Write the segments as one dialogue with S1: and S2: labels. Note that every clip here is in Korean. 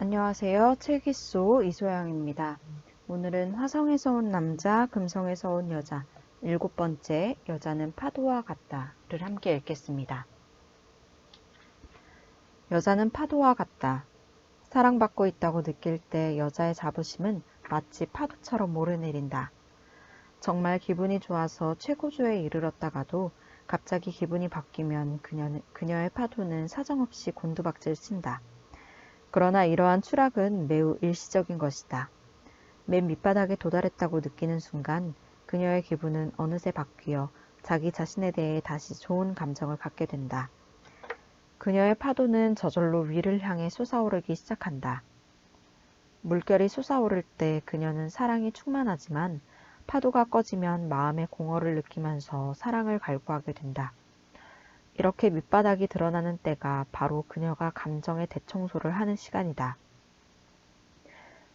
S1: 안녕하세요. 책이쏘 이소영입니다. 오늘은 화성에서 온 남자, 금성에서 온 여자, 7번째 여자는 파도와 같다를 함께 읽겠습니다. 여자는 파도와 같다. 사랑받고 있다고 느낄 때 여자의 자부심은 마치 파도처럼 오르내린다. 정말 기분이 좋아서 최고조에 이르렀다가도 갑자기 기분이 바뀌면 그녀의 파도는 사정없이 곤두박질 친다. 그러나 이러한 추락은 매우 일시적인 것이다. 맨 밑바닥에 도달했다고 느끼는 순간 그녀의 기분은 어느새 바뀌어 자기 자신에 대해 다시 좋은 감정을 갖게 된다. 그녀의 파도는 저절로 위를 향해 솟아오르기 시작한다. 물결이 솟아오를 때 그녀는 사랑이 충만하지만 파도가 꺼지면 마음의 공허를 느끼면서 사랑을 갈구하게 된다. 이렇게 밑바닥이 드러나는 때가 바로 그녀가 감정의 대청소를 하는 시간이다.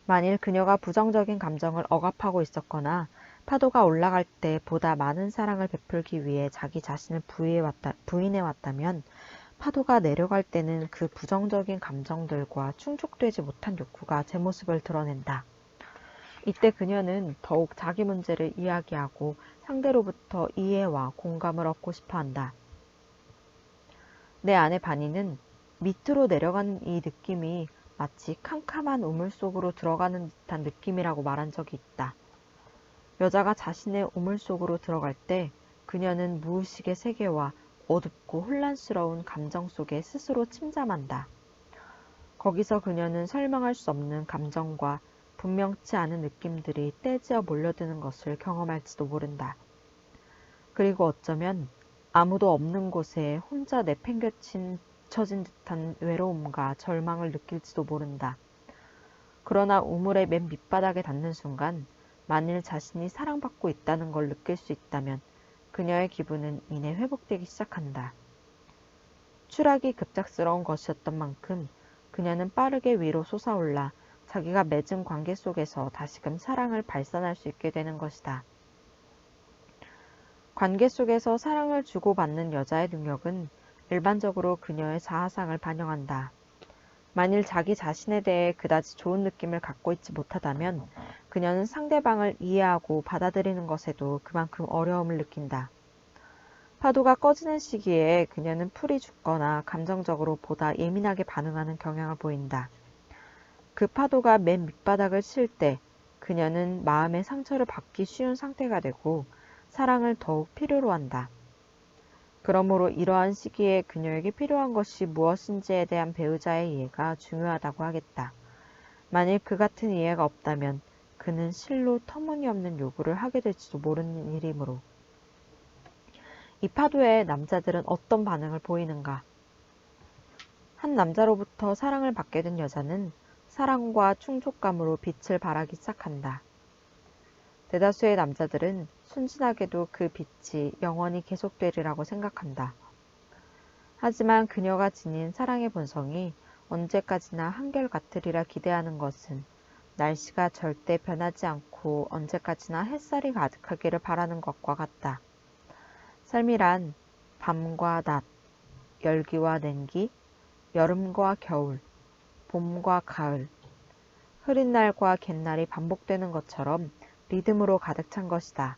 S1: 만일 그녀가 부정적인 감정을 억압하고 있었거나 파도가 올라갈 때 보다 많은 사랑을 베풀기 위해 자기 자신을 부인해왔다면 파도가 내려갈 때는 그 부정적인 감정들과 충족되지 못한 욕구가 제 모습을 드러낸다. 이때 그녀는 더욱 자기 문제를 이야기하고 상대로부터 이해와 공감을 얻고 싶어 한다. 내 아내 바니는 밑으로 내려가는 이 느낌이 마치 캄캄한 우물 속으로 들어가는 듯한 느낌이라고 말한 적이 있다. 여자가 자신의 우물 속으로 들어갈 때 그녀는 무의식의 세계와 어둡고 혼란스러운 감정 속에 스스로 침잠한다. 거기서 그녀는 설명할 수 없는 감정과 분명치 않은 느낌들이 떼지어 몰려드는 것을 경험할지도 모른다. 그리고 어쩌면 아무도 없는 곳에 혼자 내팽겨친 처진 듯한 외로움과 절망을 느낄지도 모른다. 그러나 우물의 맨 밑바닥에 닿는 순간 만일 자신이 사랑받고 있다는 걸 느낄 수 있다면 그녀의 기분은 이내 회복되기 시작한다. 추락이 급작스러운 것이었던 만큼 그녀는 빠르게 위로 솟아올라 자기가 맺은 관계 속에서 다시금 사랑을 발산할 수 있게 되는 것이다. 관계 속에서 사랑을 주고받는 여자의 능력은 일반적으로 그녀의 자아상을 반영한다. 만일 자기 자신에 대해 그다지 좋은 느낌을 갖고 있지 못하다면 그녀는 상대방을 이해하고 받아들이는 것에도 그만큼 어려움을 느낀다. 파도가 꺼지는 시기에 그녀는 풀이 죽거나 감정적으로 보다 예민하게 반응하는 경향을 보인다. 그 파도가 맨 밑바닥을 칠 때 그녀는 마음의 상처를 받기 쉬운 상태가 되고 사랑을 더욱 필요로 한다. 그러므로 이러한 시기에 그녀에게 필요한 것이 무엇인지에 대한 배우자의 이해가 중요하다고 하겠다. 만일 그 같은 이해가 없다면 그는 실로 터무니없는 요구를 하게 될지도 모르는 일이므로. 이 파도에 남자들은 어떤 반응을 보이는가? 한 남자로부터 사랑을 받게 된 여자는 사랑과 충족감으로 빛을 발하기 시작한다. 대다수의 남자들은 순진하게도 그 빛이 영원히 계속되리라고 생각한다. 하지만 그녀가 지닌 사랑의 본성이 언제까지나 한결같으리라 기대하는 것은 날씨가 절대 변하지 않고 언제까지나 햇살이 가득하기를 바라는 것과 같다. 삶이란 밤과 낮, 열기와 냉기, 여름과 겨울, 봄과 가을, 흐린 날과 갯날이 반복되는 것처럼 리듬으로 가득 찬 것이다.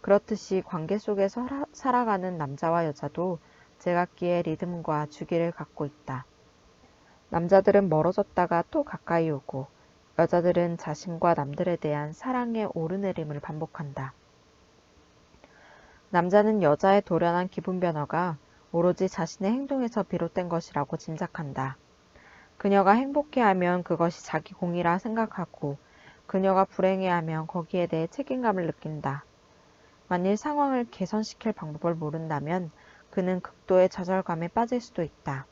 S1: 그렇듯이 관계 속에서 살아가는 남자와 여자도 제각기의 리듬과 주기를 갖고 있다. 남자들은 멀어졌다가 또 가까이 오고 여자들은 자신과 남들에 대한 사랑의 오르내림을 반복한다. 남자는 여자의 돌연한 기분 변화가 오로지 자신의 행동에서 비롯된 것이라고 짐작한다. 그녀가 행복해하면 그것이 자기 공이라 생각하고 그녀가 불행해하면 거기에 대해 책임감을 느낀다. 만일 상황을 개선시킬 방법을 모른다면 그는 극도의 좌절감에 빠질 수도 있다.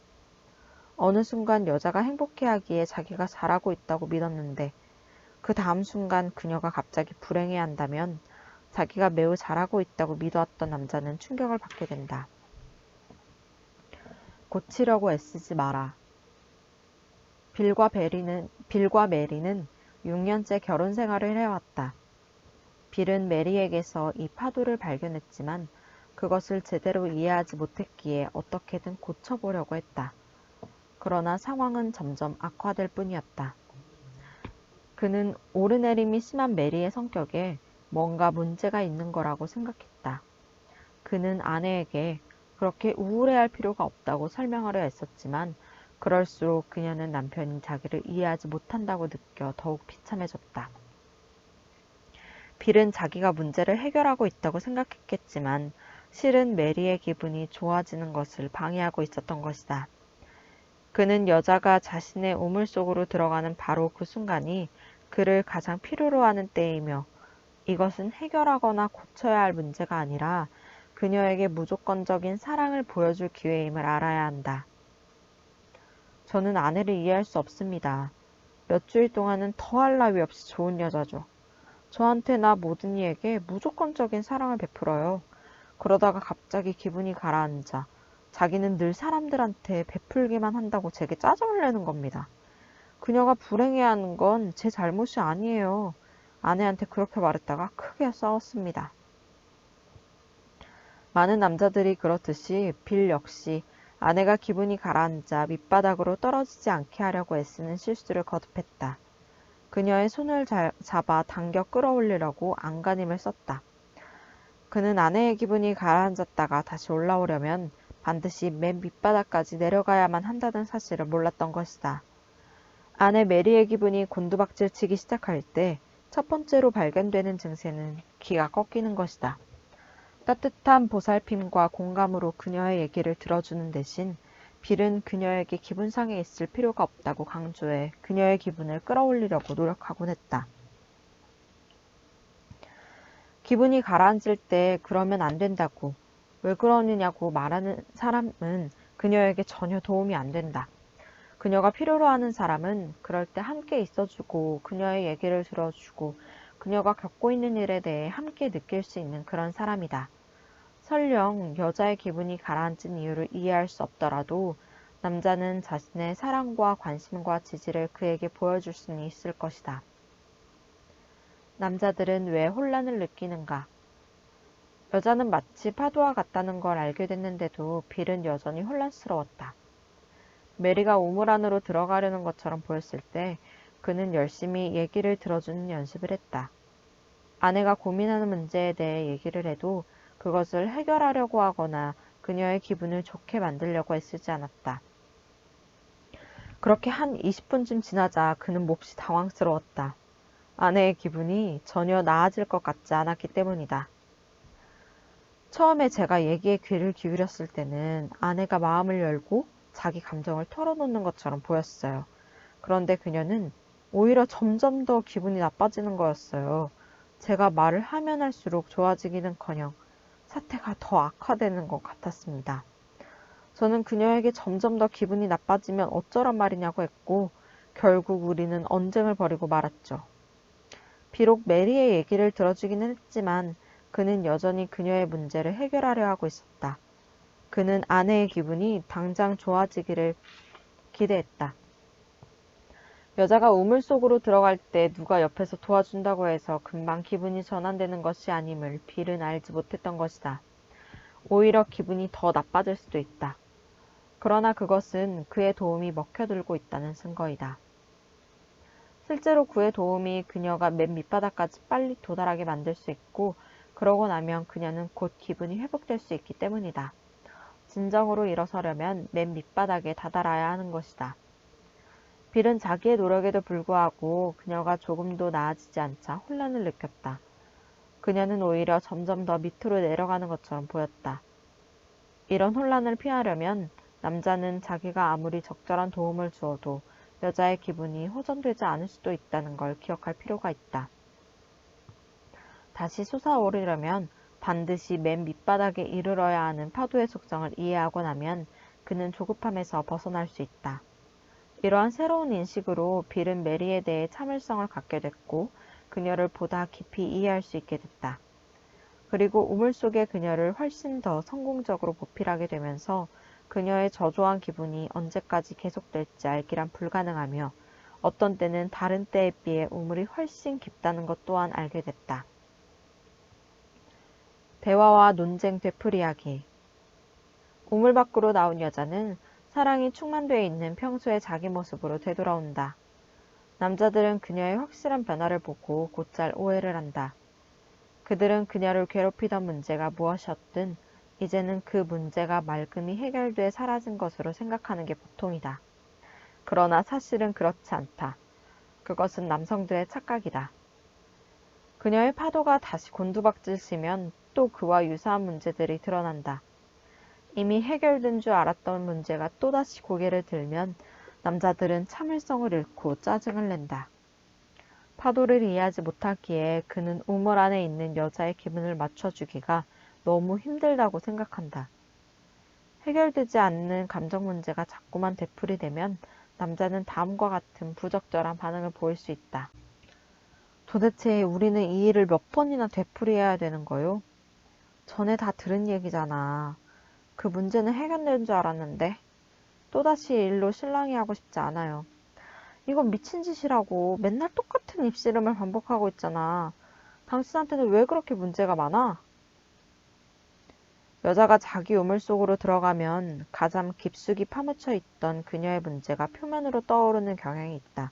S1: 어느 순간 여자가 행복해하기에 자기가 잘하고 있다고 믿었는데 그 다음 순간 그녀가 갑자기 불행해한다면 자기가 매우 잘하고 있다고 믿어왔던 남자는 충격을 받게 된다. 고치려고 애쓰지 마라. 빌과 메리는 6년째 결혼 생활을 해왔다. 빌은 메리에게서 이 파도를 발견했지만 그것을 제대로 이해하지 못했기에 어떻게든 고쳐보려고 했다. 그러나 상황은 점점 악화될 뿐이었다. 그는 오르내림이 심한 메리의 성격에 뭔가 문제가 있는 거라고 생각했다. 그는 아내에게 그렇게 우울해할 필요가 없다고 설명하려 했었지만 그럴수록 그녀는 남편이 자기를 이해하지 못한다고 느껴 더욱 비참해졌다. 빌은 자기가 문제를 해결하고 있다고 생각했겠지만 실은 메리의 기분이 좋아지는 것을 방해하고 있었던 것이다. 그는 여자가 자신의 우물 속으로 들어가는 바로 그 순간이 그를 가장 필요로 하는 때이며 이것은 해결하거나 고쳐야 할 문제가 아니라 그녀에게 무조건적인 사랑을 보여줄 기회임을 알아야 한다. 저는 아내를 이해할 수 없습니다. 몇 주일 동안은 더할 나위 없이 좋은 여자죠. 저한테나 모든 이에게 무조건적인 사랑을 베풀어요. 그러다가 갑자기 기분이 가라앉아 자기는 늘 사람들한테 베풀기만 한다고 제게 짜증을 내는 겁니다. 그녀가 불행해하는 건 제 잘못이 아니에요. 아내한테 그렇게 말했다가 크게 싸웠습니다. 많은 남자들이 그렇듯이 빌 역시 아내가 기분이 가라앉아 밑바닥으로 떨어지지 않게 하려고 애쓰는 실수를 거듭했다. 그녀의 손을 잡아 당겨 끌어올리려고 안간힘을 썼다. 그는 아내의 기분이 가라앉았다가 다시 올라오려면 반드시 맨 밑바닥까지 내려가야만 한다는 사실을 몰랐던 것이다. 아내 메리의 기분이 곤두박질치기 시작할 때 첫 번째로 발견되는 증세는 귀가 꺾이는 것이다. 따뜻한 보살핌과 공감으로 그녀의 얘기를 들어주는 대신 빌은 그녀에게 기분 상해 있을 필요가 없다고 강조해 그녀의 기분을 끌어올리려고 노력하곤 했다. 기분이 가라앉을 때 그러면 안 된다고, 왜 그러느냐고 말하는 사람은 그녀에게 전혀 도움이 안 된다. 그녀가 필요로 하는 사람은 그럴 때 함께 있어주고 그녀의 얘기를 들어주고 그녀가 겪고 있는 일에 대해 함께 느낄 수 있는 그런 사람이다. 설령 여자의 기분이 가라앉은 이유를 이해할 수 없더라도 남자는 자신의 사랑과 관심과 지지를 그에게 보여줄 수는 있을 것이다. 남자들은 왜 혼란을 느끼는가? 여자는 마치 파도와 같다는 걸 알게 됐는데도 빌은 여전히 혼란스러웠다. 메리가 우물 안으로 들어가려는 것처럼 보였을 때 그는 열심히 얘기를 들어주는 연습을 했다. 아내가 고민하는 문제에 대해 얘기를 해도 그것을 해결하려고 하거나 그녀의 기분을 좋게 만들려고 애쓰지 않았다. 그렇게 한 20분쯤 지나자 그는 몹시 당황스러웠다. 아내의 기분이 전혀 나아질 것 같지 않았기 때문이다. 처음에 제가 얘기에 귀를 기울였을 때는 아내가 마음을 열고 자기 감정을 털어놓는 것처럼 보였어요. 그런데 그녀는 오히려 점점 더 기분이 나빠지는 거였어요. 제가 말을 하면 할수록 좋아지기는커녕 사태가 더 악화되는 것 같았습니다. 저는 그녀에게 점점 더 기분이 나빠지면 어쩌란 말이냐고 했고 결국 우리는 언쟁을 벌이고 말았죠. 비록 메리의 얘기를 들어주기는 했지만 그는 여전히 그녀의 문제를 해결하려 하고 있었다. 그는 아내의 기분이 당장 좋아지기를 기대했다. 여자가 우물 속으로 들어갈 때 누가 옆에서 도와준다고 해서 금방 기분이 전환되는 것이 아님을 빌은 알지 못했던 것이다. 오히려 기분이 더 나빠질 수도 있다. 그러나 그것은 그의 도움이 먹혀들고 있다는 증거이다. 실제로 그의 도움이 그녀가 맨 밑바닥까지 빨리 도달하게 만들 수 있고 그러고 나면 그녀는 곧 기분이 회복될 수 있기 때문이다. 진정으로 일어서려면 맨 밑바닥에 다다라야 하는 것이다. 빌은 자기의 노력에도 불구하고 그녀가 조금도 나아지지 않자 혼란을 느꼈다. 그녀는 오히려 점점 더 밑으로 내려가는 것처럼 보였다. 이런 혼란을 피하려면 남자는 자기가 아무리 적절한 도움을 주어도 여자의 기분이 호전되지 않을 수도 있다는 걸 기억할 필요가 있다. 다시 솟아오르려면 반드시 맨 밑바닥에 이르러야 하는 파도의 속성을 이해하고 나면 그는 조급함에서 벗어날 수 있다. 이러한 새로운 인식으로 빌은 메리에 대해 참을성을 갖게 됐고 그녀를 보다 깊이 이해할 수 있게 됐다. 그리고 우물 속의 그녀를 훨씬 더 성공적으로 보필하게 되면서 그녀의 저조한 기분이 언제까지 계속될지 알기란 불가능하며 어떤 때는 다른 때에 비해 우물이 훨씬 깊다는 것 또한 알게 됐다. 대화와 논쟁 되풀이하기. 우물 밖으로 나온 여자는 사랑이 충만되어 있는 평소의 자기 모습으로 되돌아온다. 남자들은 그녀의 확실한 변화를 보고 곧잘 오해를 한다. 그들은 그녀를 괴롭히던 문제가 무엇이었든 이제는 그 문제가 말끔히 해결돼 사라진 것으로 생각하는 게 보통이다. 그러나 사실은 그렇지 않다. 그것은 남성들의 착각이다. 그녀의 파도가 다시 곤두박질 치면 또 그와 유사한 문제들이 드러난다. 이미 해결된 줄 알았던 문제가 또다시 고개를 들면 남자들은 참을성을 잃고 짜증을 낸다. 파도를 이해하지 못하기에 그는 우물 안에 있는 여자의 기분을 맞춰주기가 너무 힘들다고 생각한다. 해결되지 않는 감정 문제가 자꾸만 되풀이되면 남자는 다음과 같은 부적절한 반응을 보일 수 있다. 도대체 우리는 이 일을 몇 번이나 되풀이해야 되는 거요? 전에 다 들은 얘기잖아. 그 문제는 해결된 줄 알았는데 또다시 이 일로 실랑이 하고 싶지 않아요. 이건 미친 짓이라고 맨날 똑같은 입씨름을 반복하고 있잖아. 당신한테는 왜 그렇게 문제가 많아? 여자가 자기 우물 속으로 들어가면 가장 깊숙이 파묻혀 있던 그녀의 문제가 표면으로 떠오르는 경향이 있다.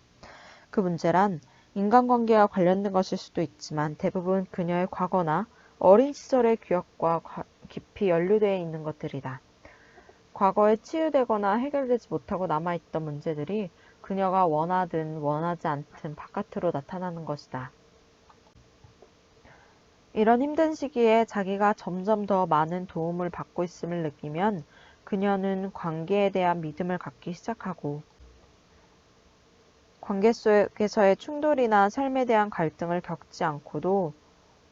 S1: 그 문제란 인간관계와 관련된 것일 수도 있지만 대부분 그녀의 과거나 어린 시절의 기억과 깊이 연루되어 있는 것들이다. 과거에 치유되거나 해결되지 못하고 남아있던 문제들이 그녀가 원하든 원하지 않든 바깥으로 나타나는 것이다. 이런 힘든 시기에 자기가 점점 더 많은 도움을 받고 있음을 느끼면 그녀는 관계에 대한 믿음을 갖기 시작하고 관계 속에서의 충돌이나 삶에 대한 갈등을 겪지 않고도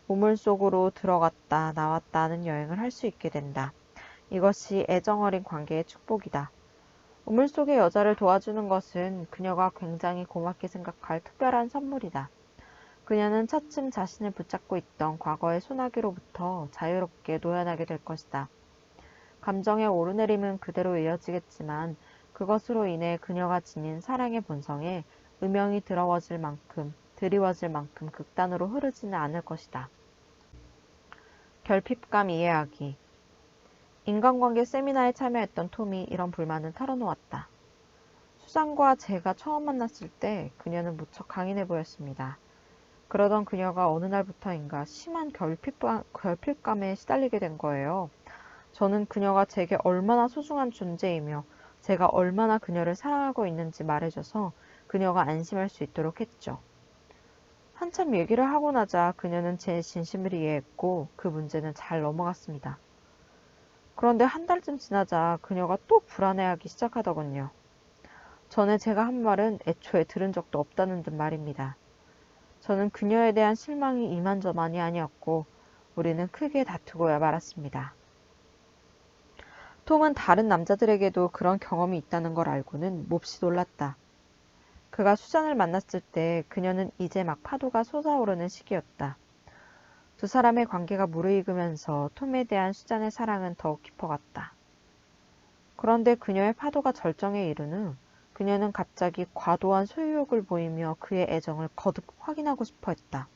S1: 우물 속으로 들어갔다 나왔다 하는 여행을 할 수 있게 된다. 이것이 애정어린 관계의 축복이다. 우물 속의 여자를 도와주는 것은 그녀가 굉장히 고맙게 생각할 특별한 선물이다. 그녀는 차츰 자신을 붙잡고 있던 과거의 소나기로부터 자유롭게 노연하게 될 것이다. 감정의 오르내림은 그대로 이어지겠지만 그것으로 인해 그녀가 지닌 사랑의 본성에 음영이 드리워질 만큼 극단으로 흐르지는 않을 것이다. 결핍감 이해하기. 인간관계 세미나에 참여했던 톰이 이런 불만을 털어놓았다. 수잔과 제가 처음 만났을 때 그녀는 무척 강인해 보였습니다. 그러던 그녀가 어느 날부터인가 심한 결핍감에 시달리게 된 거예요. 저는 그녀가 제게 얼마나 소중한 존재이며 제가 얼마나 그녀를 사랑하고 있는지 말해줘서 그녀가 안심할 수 있도록 했죠. 한참 얘기를 하고 나자 그녀는 제 진심을 이해했고 그 문제는 잘 넘어갔습니다. 그런데 한 달쯤 지나자 그녀가 또 불안해하기 시작하더군요. 전에 제가 한 말은 애초에 들은 적도 없다는 듯 말입니다. 저는 그녀에 대한 실망이 이만저만이 아니었고 우리는 크게 다투고야 말았습니다. 톰은 다른 남자들에게도 그런 경험이 있다는 걸 알고는 몹시 놀랐다. 그가 수잔을 만났을 때 그녀는 이제 막 파도가 솟아오르는 시기였다. 두 사람의 관계가 무르익으면서 톰에 대한 수잔의 사랑은 더욱 깊어갔다. 그런데 그녀의 파도가 절정에 이른 후 그녀는 갑자기 과도한 소유욕을 보이며 그의 애정을 거듭 확인하고 싶어 했다.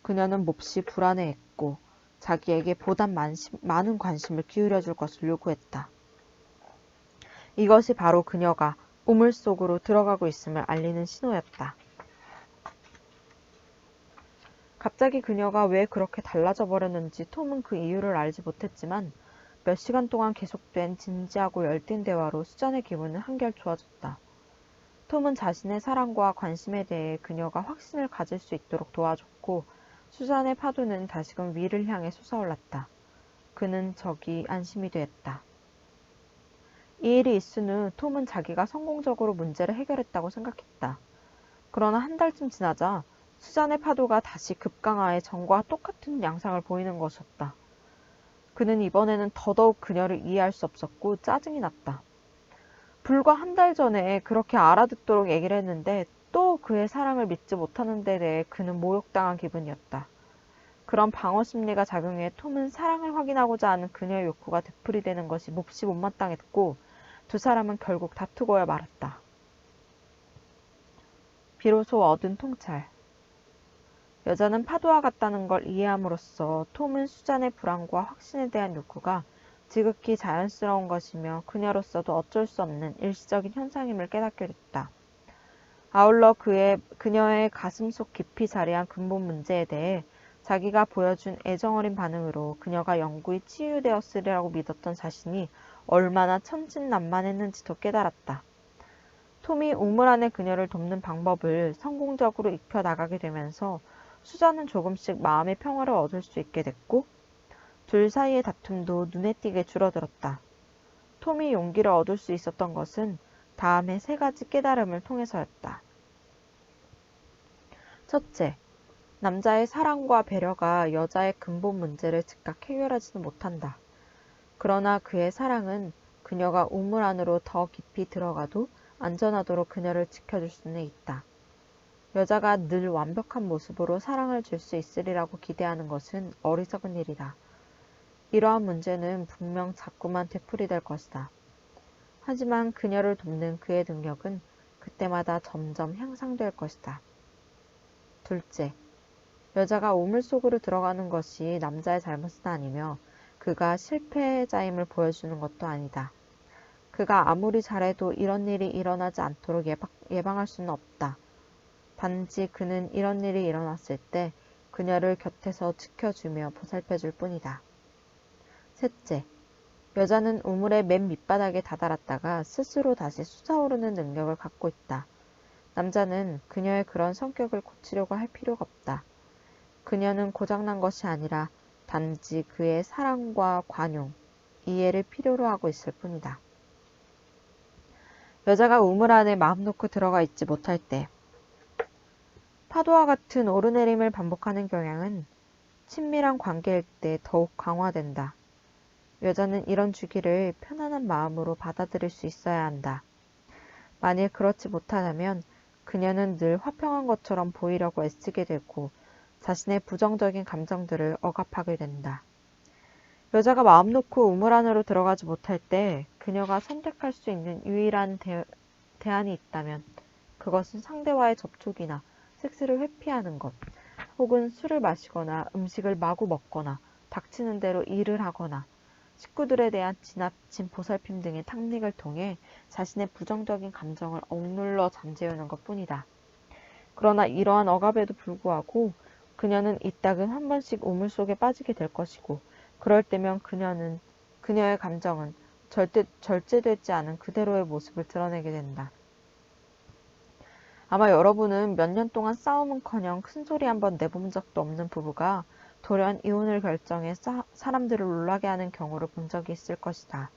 S1: 그녀는 몹시 불안해했고 자기에게 보다 많은 관심을 기울여줄 것을 요구했다. 이것이 바로 그녀가 우물 속으로 들어가고 있음을 알리는 신호였다. 갑자기 그녀가 왜 그렇게 달라져 버렸는지 톰은 그 이유를 알지 못했지만 몇 시간 동안 계속된 진지하고 열띤 대화로 수잔의 기분은 한결 좋아졌다. 톰은 자신의 사랑과 관심에 대해 그녀가 확신을 가질 수 있도록 도와줬고 수잔의 파도는 다시금 위를 향해 솟아올랐다. 그는 적이 안심이 되었다. 이 일이 있은 후 톰은 자기가 성공적으로 문제를 해결했다고 생각했다. 그러나 한 달쯤 지나자 수잔의 파도가 다시 급강하에 전과 똑같은 양상을 보이는 것이었다. 그는 이번에는 더더욱 그녀를 이해할 수 없었고 짜증이 났다. 불과 한 달 전에 그렇게 알아듣도록 얘기를 했는데 또 그의 사랑을 믿지 못하는 데 대해 그는 모욕당한 기분이었다. 그런 방어 심리가 작용해 톰은 사랑을 확인하고자 하는 그녀의 욕구가 되풀이되는 것이 몹시 못마땅했고 두 사람은 결국 다투고야 말았다. 비로소 얻은 통찰. 여자는 파도와 같다는 걸 이해함으로써 톰은 수잔의 불안과 확신에 대한 욕구가 지극히 자연스러운 것이며 그녀로서도 어쩔 수 없는 일시적인 현상임을 깨닫게 됐다. 아울러 그녀의 가슴속 깊이 자리한 근본 문제에 대해 자기가 보여준 애정어린 반응으로 그녀가 영구히 치유되었으리라고 믿었던 자신이 얼마나 천진난만했는지도 깨달았다. 톰이 우물 안의 그녀를 돕는 방법을 성공적으로 익혀나가게 되면서 수자는 조금씩 마음의 평화를 얻을 수 있게 됐고 둘 사이의 다툼도 눈에 띄게 줄어들었다. 톰이 용기를 얻을 수 있었던 것은 다음의 세 가지 깨달음을 통해서였다. 첫째, 남자의 사랑과 배려가 여자의 근본 문제를 즉각 해결하지는 못한다. 그러나 그의 사랑은 그녀가 우물 안으로 더 깊이 들어가도 안전하도록 그녀를 지켜줄 수는 있다. 여자가 늘 완벽한 모습으로 사랑을 줄 수 있으리라고 기대하는 것은 어리석은 일이다. 이러한 문제는 분명 자꾸만 되풀이될 것이다. 하지만 그녀를 돕는 그의 능력은 그때마다 점점 향상될 것이다. 둘째, 여자가 우물 속으로 들어가는 것이 남자의 잘못은 아니며 그가 실패자임을 보여주는 것도 아니다. 그가 아무리 잘해도 이런 일이 일어나지 않도록 예방할 수는 없다. 단지 그는 이런 일이 일어났을 때 그녀를 곁에서 지켜주며 보살펴줄 뿐이다. 셋째, 여자는 우물의 맨 밑바닥에 다다랐다가 스스로 다시 솟아오르는 능력을 갖고 있다. 남자는 그녀의 그런 성격을 고치려고 할 필요가 없다. 그녀는 고장난 것이 아니라 단지 그의 사랑과 관용, 이해를 필요로 하고 있을 뿐이다. 여자가 우물 안에 마음 놓고 들어가 있지 못할 때, 파도와 같은 오르내림을 반복하는 경향은 친밀한 관계일 때 더욱 강화된다. 여자는 이런 주기를 편안한 마음으로 받아들일 수 있어야 한다. 만일 그렇지 못하다면 그녀는 늘 화평한 것처럼 보이려고 애쓰게 되고 자신의 부정적인 감정들을 억압하게 된다. 여자가 마음 놓고 우물 안으로 들어가지 못할 때 그녀가 선택할 수 있는 유일한 대안이 있다면 그것은 상대와의 접촉이나 섹스를 회피하는 것, 혹은 술을 마시거나 음식을 마구 먹거나 닥치는 대로 일을 하거나 식구들에 대한 지나친 보살핌 등의 탁닉을 통해 자신의 부정적인 감정을 억눌러 잠재우는 것뿐이다. 그러나 이러한 억압에도 불구하고 그녀는 이따금 한 번씩 우물 속에 빠지게 될 것이고 그럴 때면 그녀의 감정은 절제되지 않은 그대로의 모습을 드러내게 된다. 아마 여러분은 몇 년 동안 싸움은커녕 큰소리 한번 내본 적도 없는 부부가 돌연 이혼을 결정해 사람들을 놀라게 하는 경우를 본 적이 있을 것이다.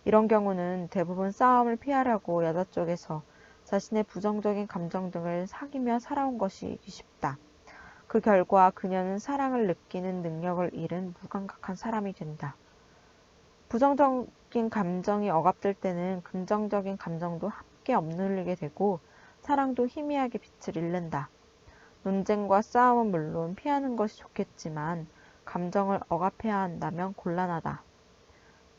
S1: 이런 경우는 대부분 싸움을 피하려고 여자 쪽에서 자신의 부정적인 감정 등을 사귀며 살아온 것이기 쉽다. 그 결과 그녀는 사랑을 느끼는 능력을 잃은 무감각한 사람이 된다. 부정적인 감정이 억압될 때는 긍정적인 감정도 함께 억누르게 되고 사랑도 희미하게 빛을 잃는다. 논쟁과 싸움은 물론 피하는 것이 좋겠지만 감정을 억압해야 한다면 곤란하다.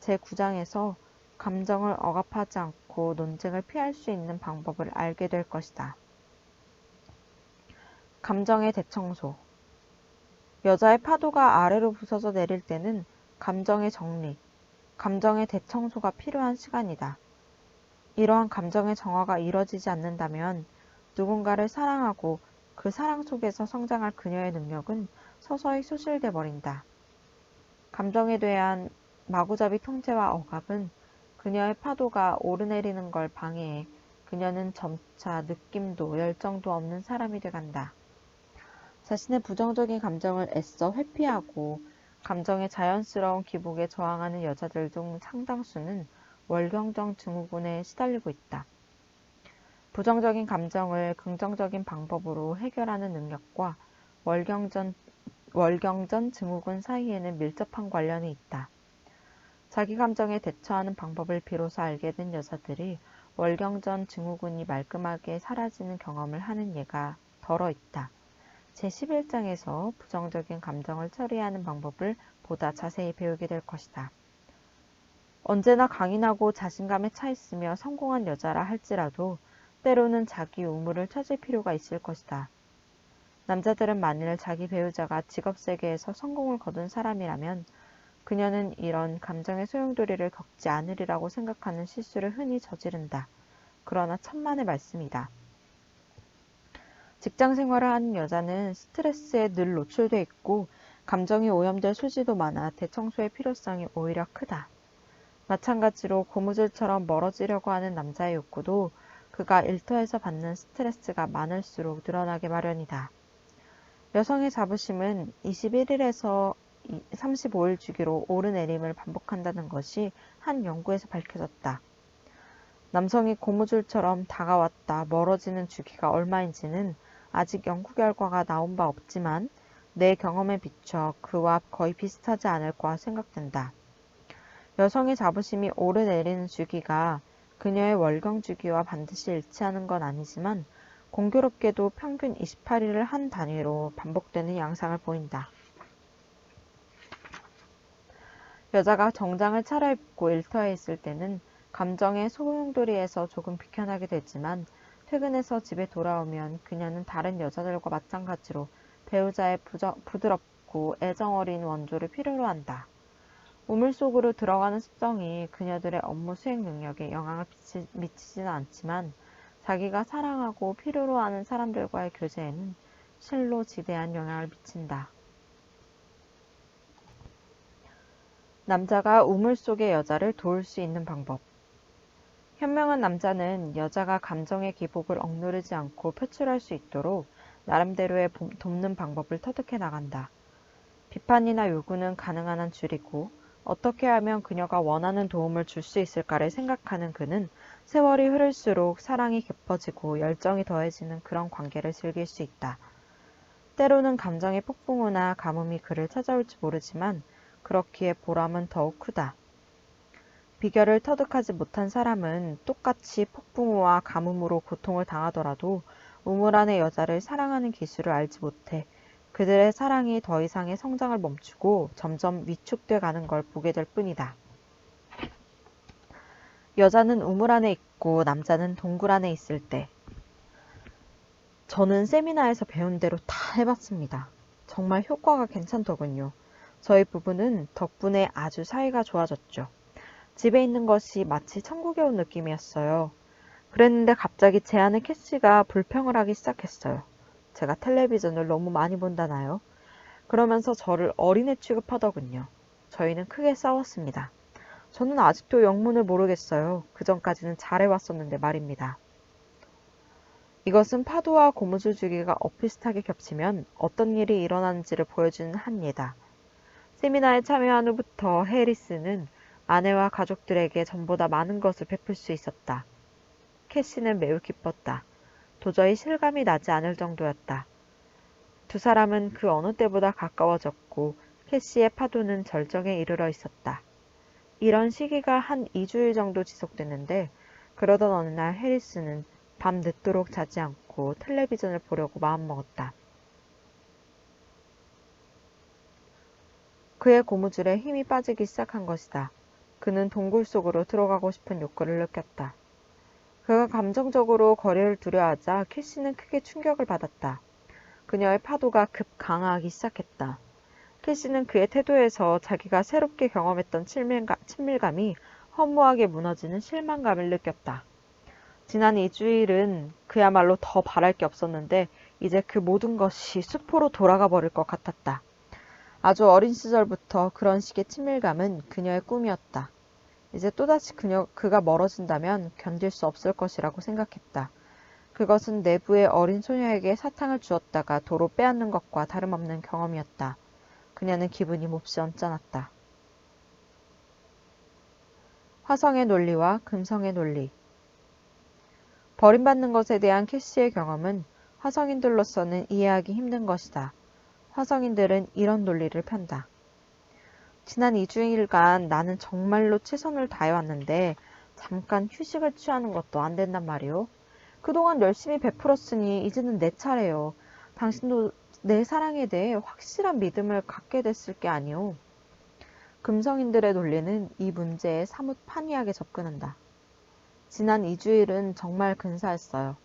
S1: 제9장에서 감정을 억압하지 않고 논쟁을 피할 수 있는 방법을 알게 될 것이다. 감정의 대청소. 여자의 파도가 아래로 부서져 내릴 때는 감정의 정리, 감정의 대청소가 필요한 시간이다. 이러한 감정의 정화가 이뤄지지 않는다면 누군가를 사랑하고 그 사랑 속에서 성장할 그녀의 능력은 서서히 소실돼 버린다. 감정에 대한 마구잡이 통제와 억압은 그녀의 파도가 오르내리는 걸 방해해 그녀는 점차 느낌도 열정도 없는 사람이 돼간다. 자신의 부정적인 감정을 애써 회피하고 감정의 자연스러운 기복에 저항하는 여자들 중 상당수는 월경정 증후군에 시달리고 있다. 부정적인 감정을 긍정적인 방법으로 해결하는 능력과 월경전 증후군 사이에는 밀접한 관련이 있다. 자기 감정에 대처하는 방법을 비로소 알게 된 여자들이 월경전 증후군이 말끔하게 사라지는 경험을 하는 예가 덜어 있다. 제11장에서 부정적인 감정을 처리하는 방법을 보다 자세히 배우게 될 것이다. 언제나 강인하고 자신감에 차 있으며 성공한 여자라 할지라도 때로는 자기 우물을 찾을 필요가 있을 것이다. 남자들은 만일 자기 배우자가 직업 세계에서 성공을 거둔 사람이라면 그녀는 이런 감정의 소용돌이를 겪지 않으리라고 생각하는 실수를 흔히 저지른다. 그러나 천만의 말씀이다. 직장 생활을 하는 여자는 스트레스에 늘 노출돼 있고 감정이 오염될 소지도 많아 대청소의 필요성이 오히려 크다. 마찬가지로 고무줄처럼 멀어지려고 하는 남자의 욕구도 그가 일터에서 받는 스트레스가 많을수록 늘어나게 마련이다. 여성의 자부심은 21일에서 35일 주기로 오르내림을 반복한다는 것이 한 연구에서 밝혀졌다. 남성이 고무줄처럼 다가왔다 멀어지는 주기가 얼마인지는 아직 연구 결과가 나온 바 없지만 내 경험에 비춰 그와 거의 비슷하지 않을까 생각된다. 여성의 자부심이 오르내리는 주기가 그녀의 월경 주기와 반드시 일치하는 건 아니지만 공교롭게도 평균 28일을 한 단위로 반복되는 양상을 보인다. 여자가 정장을 차려입고 일터에 있을 때는 감정의 소용돌이에서 조금 비켜나게 되지만 퇴근해서 집에 돌아오면 그녀는 다른 여자들과 마찬가지로 배우자의 부드럽고 애정어린 원조를 필요로 한다. 우물 속으로 들어가는 습성이 그녀들의 업무 수행 능력에 영향을 미치지는 않지만 자기가 사랑하고 필요로 하는 사람들과의 교제에는 실로 지대한 영향을 미친다. 남자가 우물 속의 여자를 도울 수 있는 방법. 현명한 남자는 여자가 감정의 기복을 억누르지 않고 표출할 수 있도록 나름대로의 돕는 방법을 터득해 나간다. 비판이나 요구는 가능한 한 줄이고 어떻게 하면 그녀가 원하는 도움을 줄 수 있을까를 생각하는 그는 세월이 흐를수록 사랑이 깊어지고 열정이 더해지는 그런 관계를 즐길 수 있다. 때로는 감정의 폭풍우나 가뭄이 그를 찾아올지 모르지만 그렇기에 보람은 더욱 크다. 비결을 터득하지 못한 사람은 똑같이 폭풍우와 가뭄으로 고통을 당하더라도 우물 안의 여자를 사랑하는 기술을 알지 못해 그들의 사랑이 더 이상의 성장을 멈추고 점점 위축돼 가는 걸 보게 될 뿐이다. 여자는 우물 안에 있고 남자는 동굴 안에 있을 때. 저는 세미나에서 배운 대로 다 해봤습니다. 정말 효과가 괜찮더군요. 저희 부부는 덕분에 아주 사이가 좋아졌죠. 집에 있는 것이 마치 천국에 온 느낌이었어요. 그랬는데 갑자기 제 아내 캐시가 불평을 하기 시작했어요. 제가 텔레비전을 너무 많이 본다나요? 그러면서 저를 어린애 취급하더군요. 저희는 크게 싸웠습니다. 저는 아직도 영문을 모르겠어요. 그전까지는 잘해왔었는데 말입니다. 이것은 파도와 고무줄 주기가 엇비슷하게 겹치면 어떤 일이 일어나는지를 보여주는 한 예다. 세미나에 참여한 후부터 해리스는 아내와 가족들에게 전보다 많은 것을 베풀 수 있었다. 캐시는 매우 기뻤다. 도저히 실감이 나지 않을 정도였다. 두 사람은 그 어느 때보다 가까워졌고 캐시의 파도는 절정에 이르러 있었다. 이런 시기가 한 2주일 정도 지속됐는데 그러던 어느 날 해리스는 밤 늦도록 자지 않고 텔레비전을 보려고 마음먹었다. 그의 고무줄에 힘이 빠지기 시작한 것이다. 그는 동굴 속으로 들어가고 싶은 욕구를 느꼈다. 그가 감정적으로 거리를 두려 하자 캐시는 크게 충격을 받았다. 그녀의 파도가 급 강화하기 시작했다. 캐시는 그의 태도에서 자기가 새롭게 경험했던 친밀감이 허무하게 무너지는 실망감을 느꼈다. 지난 2주일은 그야말로 더 바랄 게 없었는데 이제 그 모든 것이 수포로 돌아가 버릴 것 같았다. 아주 어린 시절부터 그런 식의 친밀감은 그녀의 꿈이었다. 이제 또다시 그가 멀어진다면 견딜 수 없을 것이라고 생각했다. 그것은 내부의 어린 소녀에게 사탕을 주었다가 도로 빼앗는 것과 다름없는 경험이었다. 그녀는 기분이 몹시 언짢았다. 화성의 논리와 금성의 논리. 버림받는 것에 대한 캐시의 경험은 화성인들로서는 이해하기 힘든 것이다. 화성인들은 이런 논리를 편다. 지난 2주일간 나는 정말로 최선을 다해왔는데 잠깐 휴식을 취하는 것도 안 된단 말이오. 그동안 열심히 베풀었으니 이제는 내 차례요. 당신도 내 사랑에 대해 확실한 믿음을 갖게 됐을 게 아니오. 금성인들의 논리는 이 문제에 사뭇 판이하게 접근한다. 지난 2주일은 정말 근사했어요.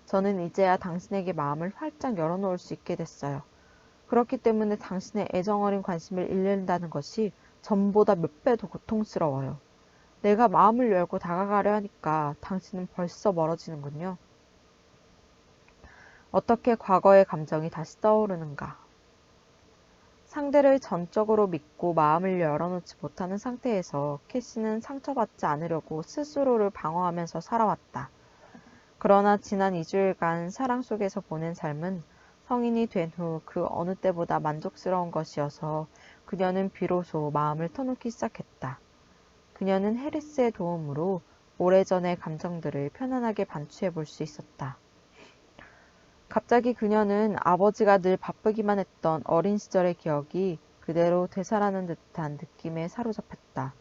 S1: 저는 이제야 당신에게 마음을 활짝 열어놓을 수 있게 됐어요. 그렇기 때문에 당신의 애정어린 관심을 잃는다는 것이 전보다 몇 배 더 고통스러워요. 내가 마음을 열고 다가가려 하니까 당신은 벌써 멀어지는군요. 어떻게 과거의 감정이 다시 떠오르는가? 상대를 전적으로 믿고 마음을 열어놓지 못하는 상태에서 캐시는 상처받지 않으려고 스스로를 방어하면서 살아왔다. 그러나 지난 2주일간 사랑 속에서 보낸 삶은 성인이 된 후 그 어느 때보다 만족스러운 것이어서 그녀는 비로소 마음을 터놓기 시작했다. 그녀는 해리스의 도움으로 오래전의 감정들을 편안하게 반추해 볼 수 있었다. 갑자기 그녀는 아버지가 늘 바쁘기만 했던 어린 시절의 기억이 그대로 되살아난 듯한 느낌에 사로잡혔다.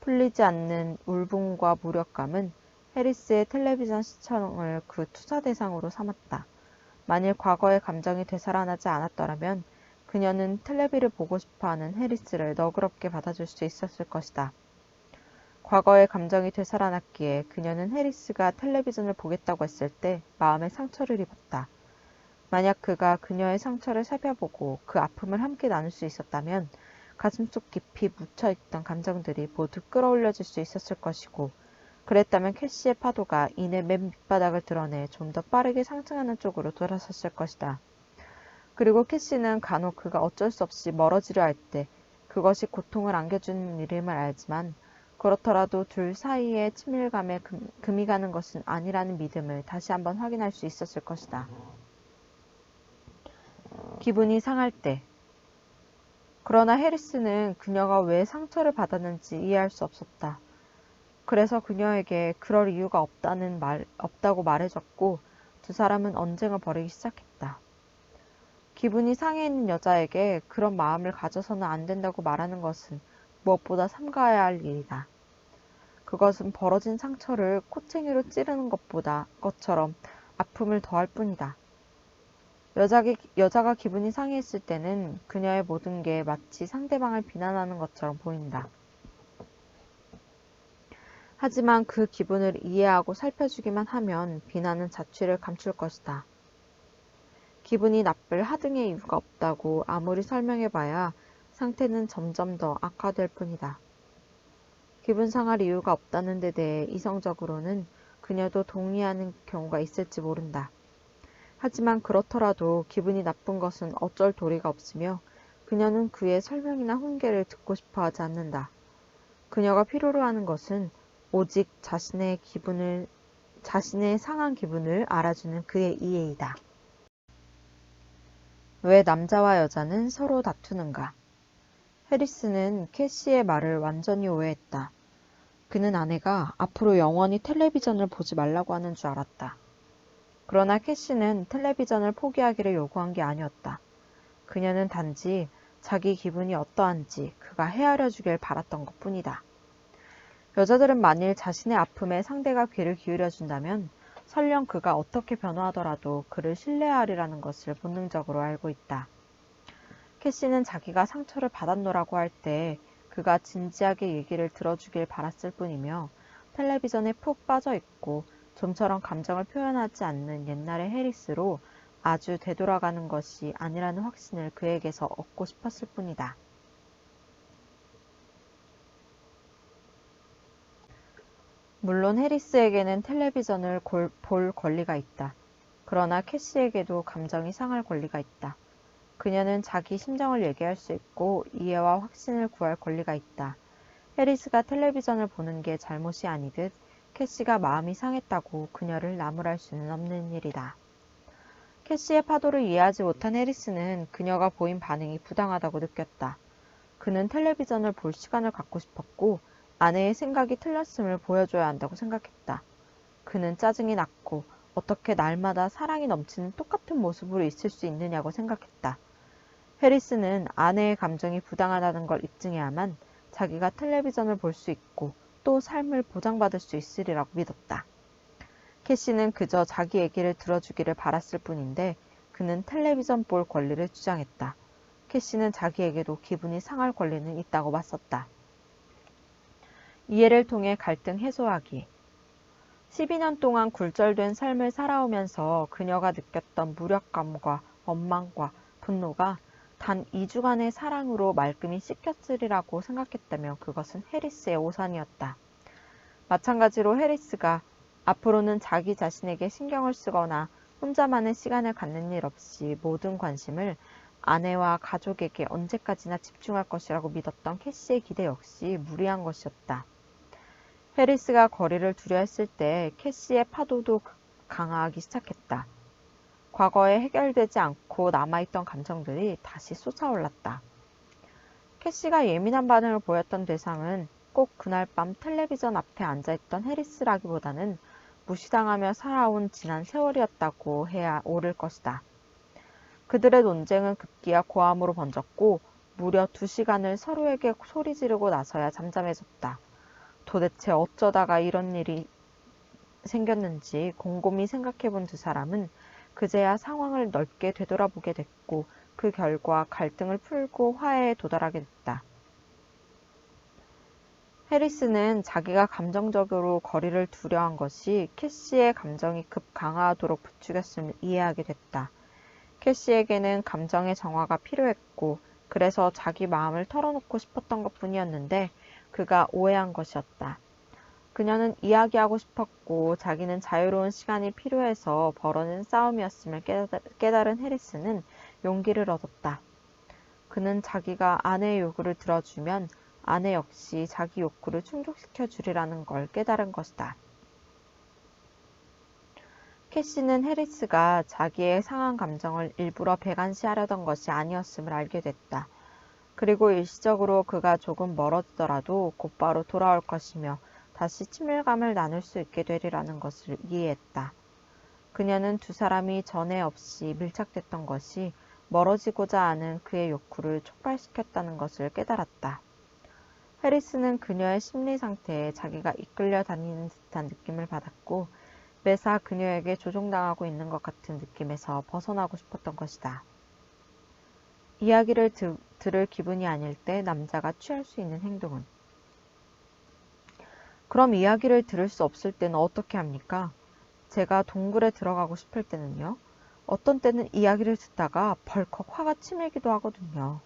S1: 풀리지 않는 울분과 무력감은 해리스의 텔레비전 시청을 그 투사 대상으로 삼았다. 만일 과거의 감정이 되살아나지 않았더라면 그녀는 텔레비를 보고 싶어하는 해리스를 너그럽게 받아줄 수 있었을 것이다. 과거의 감정이 되살아났기에 그녀는 해리스가 텔레비전을 보겠다고 했을 때 마음의 상처를 입었다. 만약 그가 그녀의 상처를 살펴보고 그 아픔을 함께 나눌 수 있었다면 가슴속 깊이 묻혀있던 감정들이 모두 끌어올려질 수 있었을 것이고, 그랬다면 캐시의 파도가 이내 맨 밑바닥을 드러내 좀 더 빠르게 상승하는 쪽으로 돌아섰을 것이다. 그리고 캐시는 간혹 그가 어쩔 수 없이 멀어지려 할 때 그것이 고통을 안겨주는 일임을 알지만, 그렇더라도 둘 사이의 친밀감에 금이 가는 것은 아니라는 믿음을 다시 한번 확인할 수 있었을 것이다. 기분이 상할 때. 그러나 해리스는 그녀가 왜 상처를 받았는지 이해할 수 없었다. 그래서 그녀에게 그럴 이유가 없다고 말해줬고, 두 사람은 언쟁을 벌이기 시작했다. 기분이 상해 있는 여자에게 그런 마음을 가져서는 안 된다고 말하는 것은 무엇보다 삼가해야 할 일이다. 그것은 벌어진 상처를 코챙이로 찌르는 것처럼 아픔을 더할 뿐이다. 여자가 기분이 상해했을 때는 그녀의 모든 게 마치 상대방을 비난하는 것처럼 보인다. 하지만 그 기분을 이해하고 살펴주기만 하면 비난은 자취를 감출 것이다. 기분이 나쁠 하등의 이유가 없다고 아무리 설명해봐야 상태는 점점 더 악화될 뿐이다. 기분 상할 이유가 없다는 데 대해 이성적으로는 그녀도 동의하는 경우가 있을지 모른다. 하지만 그렇더라도 기분이 나쁜 것은 어쩔 도리가 없으며 그녀는 그의 설명이나 훈계를 듣고 싶어 하지 않는다. 그녀가 필요로 하는 것은 오직 자신의 상한 기분을 알아주는 그의 이해이다. 왜 남자와 여자는 서로 다투는가? 해리스는 캐시의 말을 완전히 오해했다. 그는 아내가 앞으로 영원히 텔레비전을 보지 말라고 하는 줄 알았다. 그러나 캐시는 텔레비전을 포기하기를 요구한 게 아니었다. 그녀는 단지 자기 기분이 어떠한지 그가 헤아려 주길 바랐던 것뿐이다. 여자들은 만일 자신의 아픔에 상대가 귀를 기울여 준다면 설령 그가 어떻게 변화하더라도 그를 신뢰하리라는 것을 본능적으로 알고 있다. 캐시는 자기가 상처를 받았노라고 할 때 그가 진지하게 얘기를 들어주길 바랐을 뿐이며, 텔레비전에 푹 빠져 있고 좀처럼 감정을 표현하지 않는 옛날의 해리스로 아주 되돌아가는 것이 아니라는 확신을 그에게서 얻고 싶었을 뿐이다. 물론 해리스에게는 텔레비전을 볼 권리가 있다. 그러나 캐시에게도 감정이 상할 권리가 있다. 그녀는 자기 심정을 얘기할 수 있고 이해와 확신을 구할 권리가 있다. 해리스가 텔레비전을 보는 게 잘못이 아니듯 캐시가 마음이 상했다고 그녀를 나무랄 수는 없는 일이다. 캐시의 파도를 이해하지 못한 해리스는 그녀가 보인 반응이 부당하다고 느꼈다. 그는 텔레비전을 볼 시간을 갖고 싶었고 아내의 생각이 틀렸음을 보여줘야 한다고 생각했다. 그는 짜증이 났고 어떻게 날마다 사랑이 넘치는 똑같은 모습으로 있을 수 있느냐고 생각했다. 해리스는 아내의 감정이 부당하다는 걸 입증해야만 자기가 텔레비전을 볼 수 있고 또 삶을 보장받을 수 있으리라고 믿었다. 캐시는 그저 자기 얘기를 들어주기를 바랐을 뿐인데 그는 텔레비전 볼 권리를 주장했다. 캐시는 자기에게도 기분이 상할 권리는 있다고 맞섰다. 이해를 통해 갈등 해소하기. 12년 동안 굴절된 삶을 살아오면서 그녀가 느꼈던 무력감과 원망과 분노가 단 2주간의 사랑으로 말끔히 씻겼으리라고 생각했다며 그것은 해리스의 오산이었다. 마찬가지로 해리스가 앞으로는 자기 자신에게 신경을 쓰거나 혼자만의 시간을 갖는 일 없이 모든 관심을 아내와 가족에게 언제까지나 집중할 것이라고 믿었던 캐시의 기대 역시 무리한 것이었다. 해리스가 거리를 두려 했을 때 캐시의 파도도 강화하기 시작했다. 과거에 해결되지 않고 남아있던 감정들이 다시 솟아올랐다. 캐시가 예민한 반응을 보였던 대상은 꼭 그날 밤 텔레비전 앞에 앉아있던 해리스라기보다는 무시당하며 살아온 지난 세월이었다고 해야 옳을 것이다. 그들의 논쟁은 급기야 고함으로 번졌고 무려 2시간을 서로에게 소리 지르고 나서야 잠잠해졌다. 도대체 어쩌다가 이런 일이 생겼는지 곰곰이 생각해본 두 사람은 그제야 상황을 넓게 되돌아보게 됐고 그 결과 갈등을 풀고 화해에 도달하게 됐다. 해리스는 자기가 감정적으로 거리를 두려한 것이 캐시의 감정이 급 강화하도록 부추겼음을 이해하게 됐다. 캐시에게는 감정의 정화가 필요했고 그래서 자기 마음을 털어놓고 싶었던 것뿐이었는데 그가 오해한 것이었다. 그녀는 이야기하고 싶었고 자기는 자유로운 시간이 필요해서 벌어진 싸움이었음을 깨달은 해리스는 용기를 얻었다. 그는 자기가 아내의 요구를 들어주면 아내 역시 자기 욕구를 충족시켜 주리라는 걸 깨달은 것이다. 캐시는 해리스가 자기의 상한 감정을 일부러 배관시하려던 것이 아니었음을 알게 됐다. 그리고 일시적으로 그가 조금 멀어지더라도 곧바로 돌아올 것이며 다시 친밀감을 나눌 수 있게 되리라는 것을 이해했다. 그녀는 두 사람이 전에 없이 밀착됐던 것이 멀어지고자 하는 그의 욕구를 촉발시켰다는 것을 깨달았다. 해리스는 그녀의 심리 상태에 자기가 이끌려 다니는 듯한 느낌을 받았고 매사 그녀에게 조종당하고 있는 것 같은 느낌에서 벗어나고 싶었던 것이다. 이야기를 들을 기분이 아닐 때 남자가 취할 수 있는 행동은? 그럼 이야기를 들을 수 없을 때는 어떻게 합니까? 제가 동굴에 들어가고 싶을 때는요. 어떤 때는 이야기를 듣다가 벌컥 화가 치밀기도 하거든요.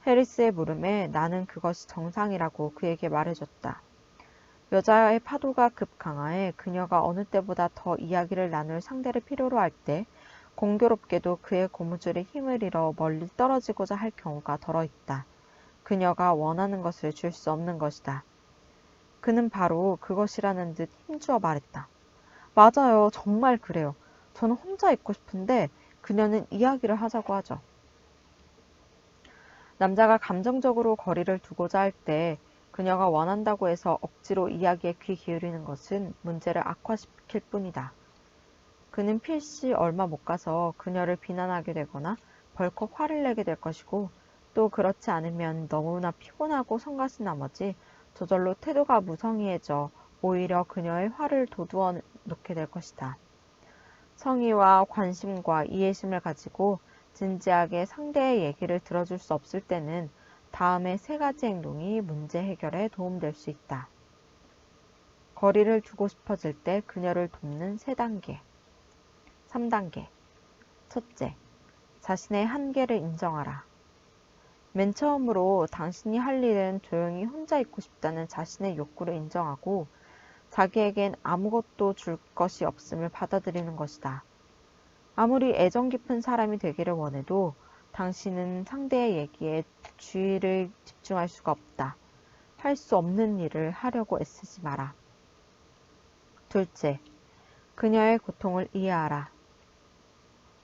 S1: 해리스의 물음에 나는 그것이 정상이라고 그에게 말해줬다. 여자의 파도가 급 강화해 그녀가 어느 때보다 더 이야기를 나눌 상대를 필요로 할 때 공교롭게도 그의 고무줄이 힘을 잃어 멀리 떨어지고자 할 경우가 덜어 있다. 그녀가 원하는 것을 줄 수 없는 것이다. 그는 바로 그것이라는 듯 힘주어 말했다. 맞아요. 정말 그래요. 저는 혼자 있고 싶은데 그녀는 이야기를 하자고 하죠. 남자가 감정적으로 거리를 두고자 할 때 그녀가 원한다고 해서 억지로 이야기에 귀 기울이는 것은 문제를 악화시킬 뿐이다. 그는 필시 얼마 못 가서 그녀를 비난하게 되거나 벌컥 화를 내게 될 것이고 또 그렇지 않으면 너무나 피곤하고 성가신 나머지 저절로 태도가 무성의해져 오히려 그녀의 화를 돋우어 놓게 될 것이다. 성의와 관심과 이해심을 가지고 진지하게 상대의 얘기를 들어줄 수 없을 때는 다음의 3가지 행동이 문제 해결에 도움될 수 있다. 거리를 두고 싶어질 때 그녀를 돕는 3단계. 3단계. 첫째, 자신의 한계를 인정하라. 맨 처음으로 당신이 할 일은 조용히 혼자 있고 싶다는 자신의 욕구를 인정하고 자기에겐 아무것도 줄 것이 없음을 받아들이는 것이다. 아무리 애정 깊은 사람이 되기를 원해도 당신은 상대의 얘기에 주의를 집중할 수가 없다. 할 수 없는 일을 하려고 애쓰지 마라. 둘째, 그녀의 고통을 이해하라.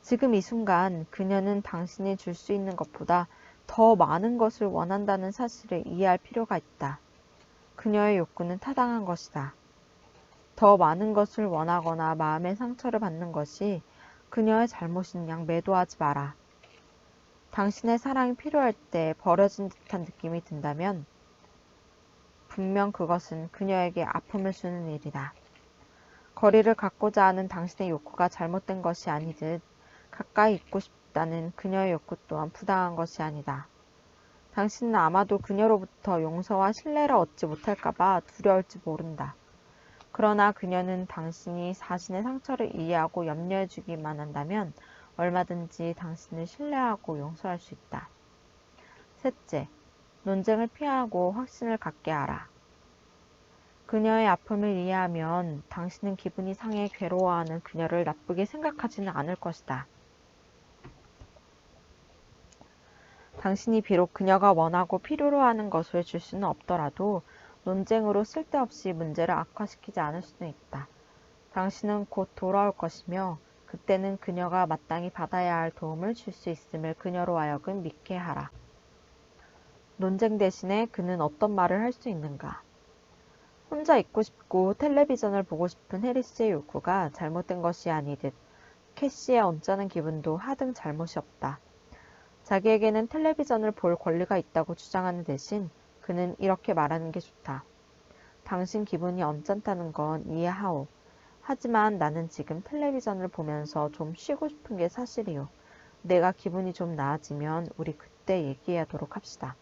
S1: 지금 이 순간 그녀는 당신이 줄 수 있는 것보다 더 많은 것을 원한다는 사실을 이해할 필요가 있다. 그녀의 욕구는 타당한 것이다. 더 많은 것을 원하거나 마음의 상처를 받는 것이 그녀의 잘못인 양 매도하지 마라. 당신의 사랑이 필요할 때 버려진 듯한 느낌이 든다면 분명 그것은 그녀에게 아픔을 주는 일이다. 거리를 갖고자 하는 당신의 욕구가 잘못된 것이 아니듯 가까이 있고 싶다는 그녀의 욕구 또한 부당한 것이 아니다. 당신은 아마도 그녀로부터 용서와 신뢰를 얻지 못할까봐 두려울지 모른다. 그러나 그녀는 당신이 자신의 상처를 이해하고 염려해주기만 한다면 얼마든지 당신을 신뢰하고 용서할 수 있다. 셋째, 논쟁을 피하고 확신을 갖게 하라. 그녀의 아픔을 이해하면 당신은 기분이 상해 괴로워하는 그녀를 나쁘게 생각하지는 않을 것이다. 당신이 비록 그녀가 원하고 필요로 하는 것을 줄 수는 없더라도 논쟁으로 쓸데없이 문제를 악화시키지 않을 수는 있다. 당신은 곧 돌아올 것이며 그때는 그녀가 마땅히 받아야 할 도움을 줄 수 있음을 그녀로 하여금 믿게 하라. 논쟁 대신에 그는 어떤 말을 할 수 있는가? 혼자 있고 싶고 텔레비전을 보고 싶은 해리스의 욕구가 잘못된 것이 아니듯 캐시의 언짢은 기분도 하등 잘못이 없다. 자기에게는 텔레비전을 볼 권리가 있다고 주장하는 대신 그는 이렇게 말하는 게 좋다. 당신 기분이 언짢다는 건 이해하오. 하지만 나는 지금 텔레비전을 보면서 좀 쉬고 싶은 게 사실이오. 내가 기분이 좀 나아지면 우리 그때 얘기하도록 합시다.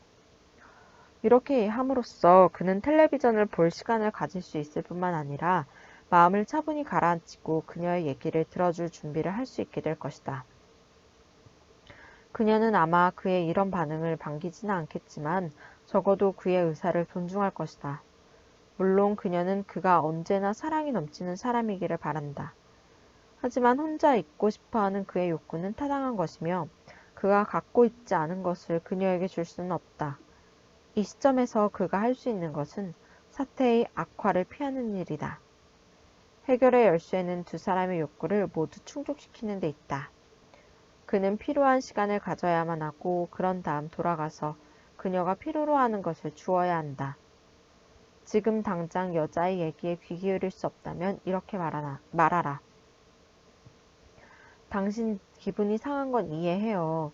S1: 이렇게 함으로써 그는 텔레비전을 볼 시간을 가질 수 있을 뿐만 아니라 마음을 차분히 가라앉히고 그녀의 얘기를 들어줄 준비를 할 수 있게 될 것이다. 그녀는 아마 그의 이런 반응을 반기지는 않겠지만 적어도 그의 의사를 존중할 것이다. 물론 그녀는 그가 언제나 사랑이 넘치는 사람이기를 바란다. 하지만 혼자 있고 싶어하는 그의 욕구는 타당한 것이며 그가 갖고 있지 않은 것을 그녀에게 줄 수는 없다. 이 시점에서 그가 할 수 있는 것은 사태의 악화를 피하는 일이다. 해결의 열쇠는 두 사람의 욕구를 모두 충족시키는 데 있다. 그는 필요한 시간을 가져야만 하고 그런 다음 돌아가서 그녀가 필요로 하는 것을 주어야 한다. 지금 당장 여자의 얘기에 귀 기울일 수 없다면 이렇게 말하라. 당신 기분이 상한 건 이해해요.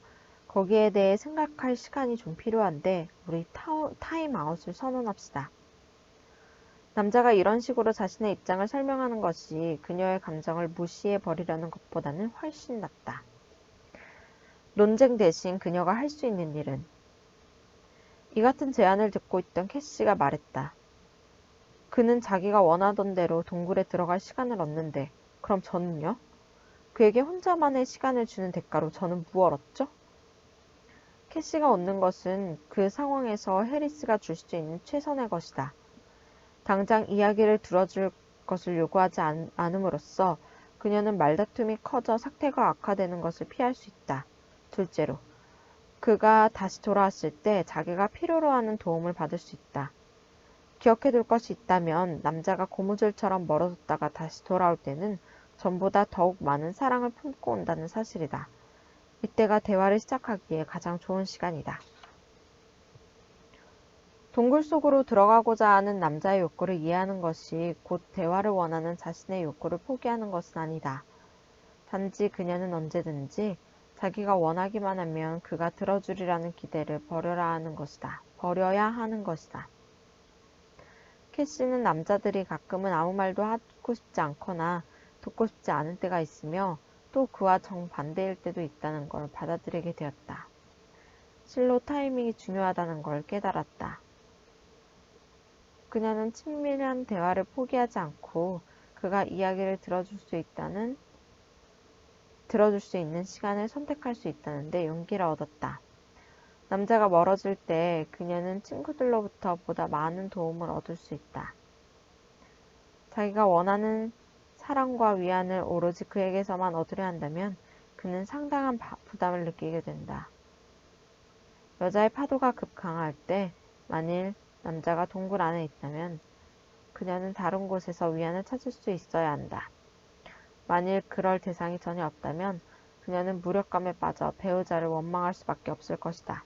S1: 거기에 대해 생각할 시간이 좀 필요한데 우리 타임아웃을 선언합시다. 남자가 이런 식으로 자신의 입장을 설명하는 것이 그녀의 감정을 무시해 버리려는 것보다는 훨씬 낫다. 논쟁 대신 그녀가 할 수 있는 일은? 이 같은 제안을 듣고 있던 캐시가 말했다. 그는 자기가 원하던 대로 동굴에 들어갈 시간을 얻는데 그럼 저는요? 그에게 혼자만의 시간을 주는 대가로 저는 무엇을 얻죠? 캐시가 얻는 것은 그 상황에서 해리스가 줄 수 있는 최선의 것이다. 당장 이야기를 들어줄 것을 요구하지 않음으로써 그녀는 말다툼이 커져 사태가 악화되는 것을 피할 수 있다. 둘째로, 그가 다시 돌아왔을 때 자기가 필요로 하는 도움을 받을 수 있다. 기억해둘 것이 있다면 남자가 고무줄처럼 멀어졌다가 다시 돌아올 때는 전보다 더욱 많은 사랑을 품고 온다는 사실이다. 이때가 대화를 시작하기에 가장 좋은 시간이다. 동굴 속으로 들어가고자 하는 남자의 욕구를 이해하는 것이 곧 대화를 원하는 자신의 욕구를 포기하는 것은 아니다. 단지 그녀는 언제든지 자기가 원하기만 하면 그가 들어주리라는 기대를 버려야 하는 것이다. 캐시는 남자들이 가끔은 아무 말도 하고 싶지 않거나 듣고 싶지 않은 때가 있으며 또 그와 정반대일 때도 있다는 걸 받아들이게 되었다. 실로 타이밍이 중요하다는 걸 깨달았다. 그녀는 친밀한 대화를 포기하지 않고 그가 이야기를 들어줄 수 있는 시간을 선택할 수 있다는데 용기를 얻었다. 남자가 멀어질 때 그녀는 친구들로부터 보다 많은 도움을 얻을 수 있다. 자기가 원하는 사랑과 위안을 오로지 그에게서만 얻으려 한다면 그는 상당한 부담을 느끼게 된다. 여자의 파도가 급강할 때 만일 남자가 동굴 안에 있다면 그녀는 다른 곳에서 위안을 찾을 수 있어야 한다. 만일 그럴 대상이 전혀 없다면 그녀는 무력감에 빠져 배우자를 원망할 수밖에 없을 것이다.